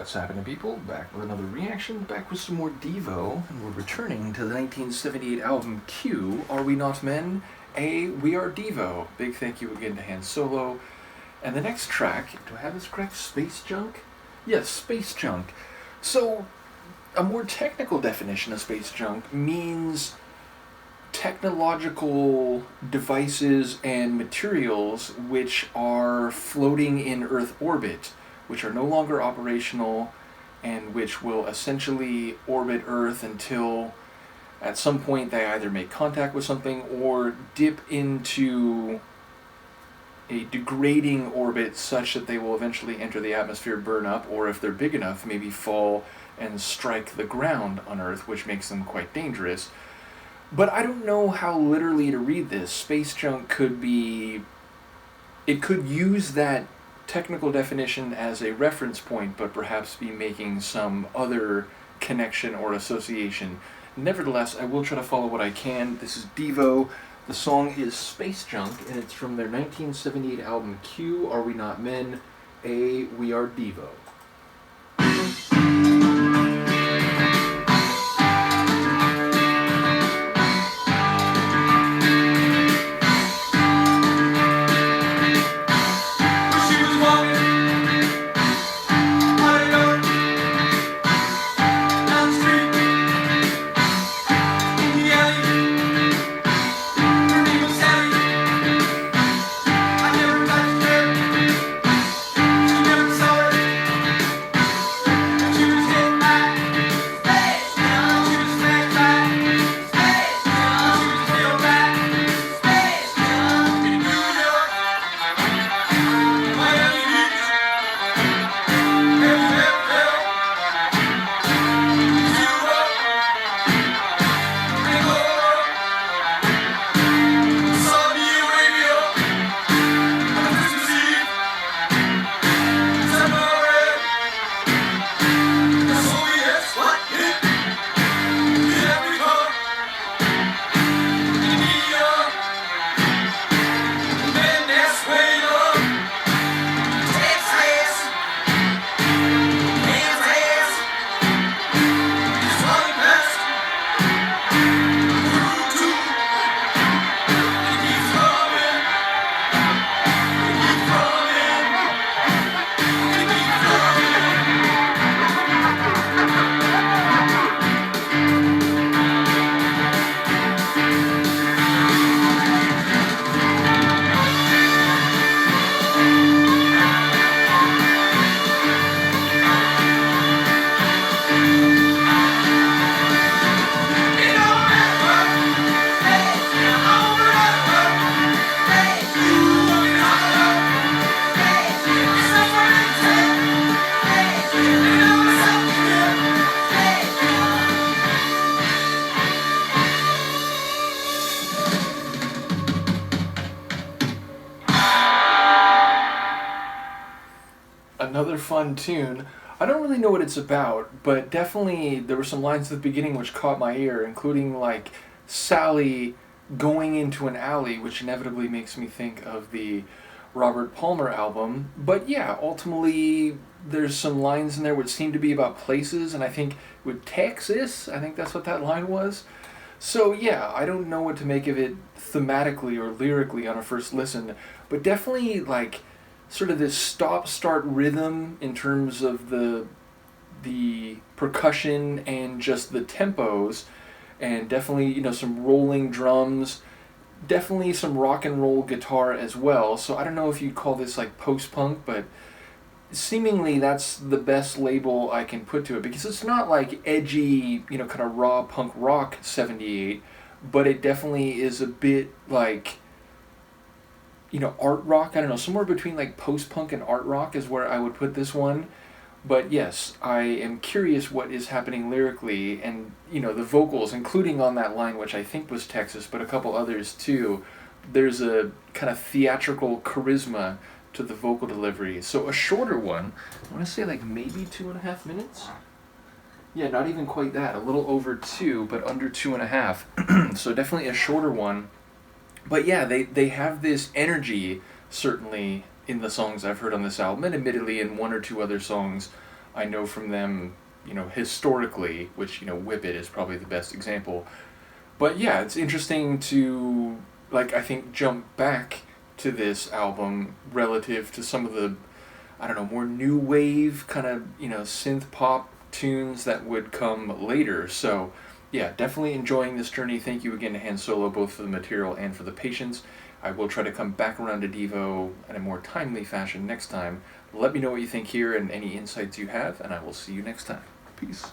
What's happening, people? Back with another reaction, back with some more Devo, and we're returning to the 1978 album Q, Are We Not Men? We Are Devo. Big thank you again to Han Solo. And the next track, do I have this correct? Space Junk? Yes, Space Junk. So, a more technical definition of space junk means technological devices and materials which are floating in Earth orbit, which are no longer operational, and which will essentially orbit Earth until at some point they either make contact with something or dip into a degrading orbit such that they will eventually enter the atmosphere, burn up, or if they're big enough, maybe fall and strike the ground on Earth, which makes them quite dangerous. But I don't know how literally to read this. Space junk could be... It could use that technical definition as a reference point, but perhaps be making some other connection or association. Nevertheless, I will try to follow what I can. This is Devo. The song is Space Junk, and it's from their 1978 album Q, Are We Not Men? We Are Devo. Another fun tune. I don't really know what it's about, but definitely there were some lines at the beginning which caught my ear, including like Sally going into an alley, which inevitably makes me think of the Robert Palmer album. But yeah, ultimately there's some lines in there which seem to be about places, and I think with Texas, I think that's what that line was. So yeah, I don't know what to make of it thematically or lyrically on a first listen, but definitely like sort of this stop-start rhythm in terms of the percussion and just the tempos, and definitely, you know, some rolling drums, definitely some rock and roll guitar as well. So I don't know if you'd call this like post-punk, but seemingly that's the best label I can put to it, because it's not like edgy, you know, kind of raw punk rock 78, but it definitely is a bit like, you know, art rock. I don't know, somewhere between like post-punk and art rock is where I would put this one. But yes, I am curious what is happening lyrically, and, you know, the vocals, including on that line, which I think was Texas, but a couple others too. There's a kind of theatrical charisma to the vocal delivery. So a shorter one, I want to say like maybe 2.5 minutes? Yeah, not even quite that. A little over 2, but under 2.5. So definitely a shorter one. But yeah, they have this energy, certainly, in the songs I've heard on this album, and admittedly in one or two other songs I know from them, historically, which, Whip It is probably the best example. But yeah, it's interesting to, I think, jump back to this album relative to some of the, I don't know, more new wave kind of, synth pop tunes that would come later. So, yeah, definitely enjoying this journey. Thank you again to Han Solo, both for the material and for the patience. I will try to come back around to Devo in a more timely fashion next time. Let me know what you think here and any insights you have, and I will see you next time. Peace.